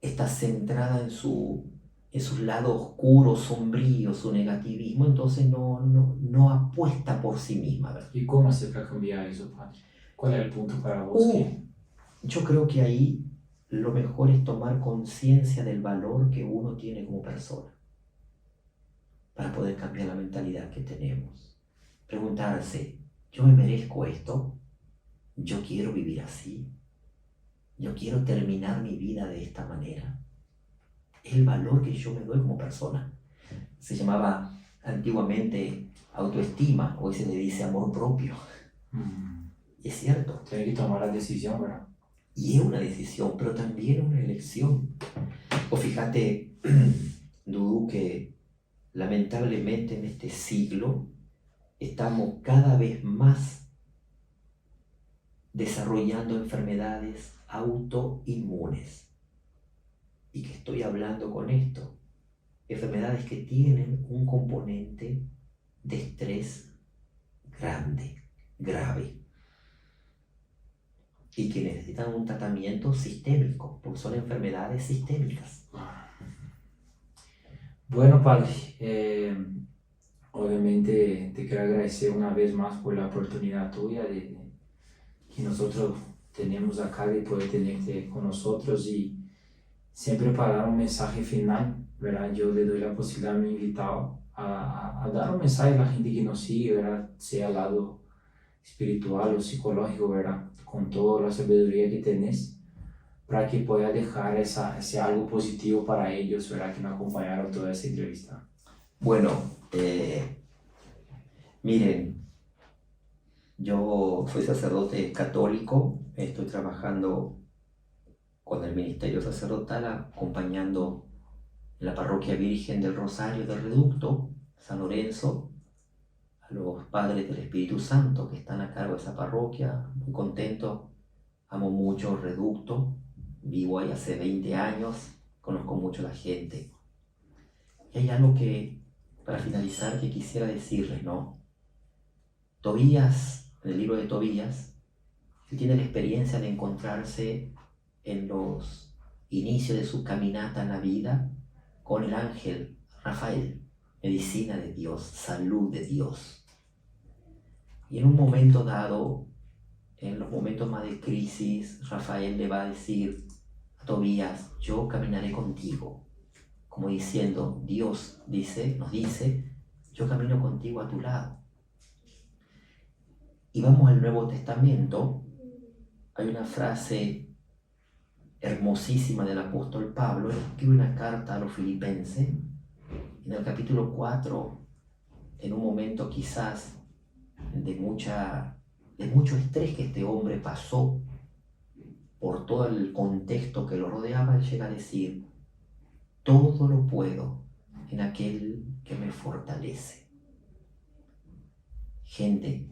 está centrada en su lado oscuro, sombrío, su negativismo, entonces no apuesta por sí misma, ¿verdad? ¿Y cómo hacer para cambiar eso, padre? ¿Cuál es el punto para vos? Yo creo que ahí lo mejor es tomar conciencia del valor que uno tiene como persona para poder cambiar la mentalidad que tenemos. Preguntarse, ¿yo me merezco esto? ¿Yo quiero vivir así? ¿Yo quiero terminar mi vida de esta manera? Es el valor que yo me doy como persona. Se llamaba antiguamente autoestima, hoy se le dice amor propio. Y es cierto. Tiene que tomar la decisión, ¿verdad? Y es una decisión, pero también una elección. O fíjate, Dudu, que lamentablemente en este siglo estamos cada vez más desarrollando enfermedades autoinmunes. ¿Y qué estoy hablando con esto? Enfermedades que tienen un componente de estrés grande, grave, y que necesitan un tratamiento sistémico, porque son enfermedades sistémicas. Bueno, padre, obviamente te quiero agradecer una vez más por la oportunidad tuya que nosotros tenemos acá de poder tenerte con nosotros y siempre para dar un mensaje final, ¿verdad? Yo le doy la posibilidad a mi invitado a dar un mensaje a la gente que nos sigue, ¿verdad? Sea al lado espiritual o psicológico, ¿verdad? Con toda la sabiduría que tenés, para que pueda dejar ese algo positivo para ellos, ¿verdad? Que nos acompañaron toda esta entrevista. Bueno, miren, yo soy sacerdote católico, estoy trabajando con el ministerio sacerdotal, acompañando en la parroquia Virgen del Rosario del Reducto, San Lorenzo, a los padres del Espíritu Santo que están a cargo de esa parroquia, muy contento, amo mucho el Reducto, vivo ahí hace 20 años, conozco mucho a la gente. Y hay algo que, para finalizar, que quisiera decirles, ¿no? Tobías, en el libro de Tobías, él tiene la experiencia de encontrarse en los inicios de su caminata en la vida con el ángel Rafael, medicina de Dios, salud de Dios. Y en un momento dado, en los momentos más de crisis, Rafael le va a decir Tobías, yo caminaré contigo, como diciendo, Dios nos dice, yo camino contigo a tu lado. Y vamos al Nuevo Testamento, hay una frase hermosísima del apóstol Pablo, él escribe una carta a los filipenses, en el capítulo 4, en un momento quizás de mucho estrés que este hombre pasó por todo el contexto que lo rodeaba, él llega a decir, todo lo puedo en aquel que me fortalece. Gente,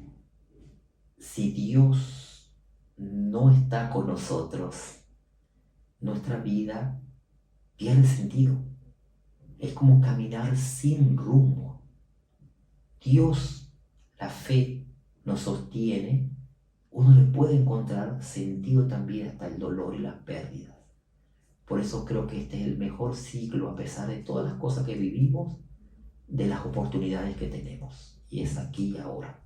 si Dios no está con nosotros, nuestra vida pierde sentido. Es como caminar sin rumbo. Dios, la fe, nos sostiene. Uno le puede encontrar sentido también hasta el dolor y las pérdidas. Por eso creo que este es el mejor ciclo, a pesar de todas las cosas que vivimos, de las oportunidades que tenemos. Y es aquí y ahora.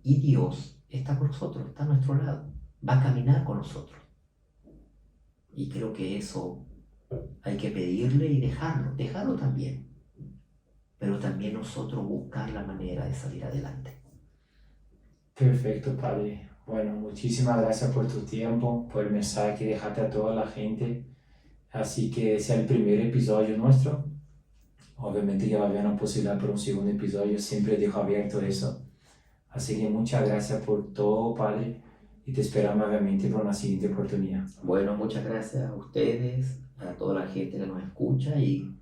Y Dios está con nosotros, está a nuestro lado. Va a caminar con nosotros. Y creo que eso hay que pedirle y dejarlo también. Pero también nosotros buscar la manera de salir adelante. Perfecto, Padre. Bueno, muchísimas gracias por tu tiempo, por el mensaje que dejaste a toda la gente. Así que ese es el primer episodio nuestro. Obviamente que va a haber una posibilidad por un segundo episodio, siempre dejo abierto eso. Así que muchas gracias por todo, Padre, y te esperamos obviamente por una siguiente oportunidad. Bueno, muchas gracias a ustedes, a toda la gente que nos escucha y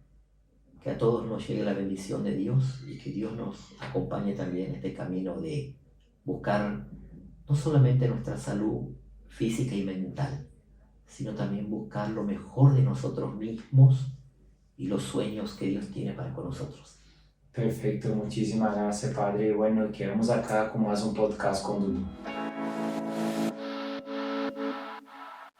que a todos nos llegue la bendición de Dios y que Dios nos acompañe también en este camino de buscar no solamente nuestra salud física y mental, sino también buscar lo mejor de nosotros mismos y los sueños que Dios tiene para con nosotros. Perfecto, muchísimas gracias, Padre. Bueno, quedamos acá con más un podcast con Dudu.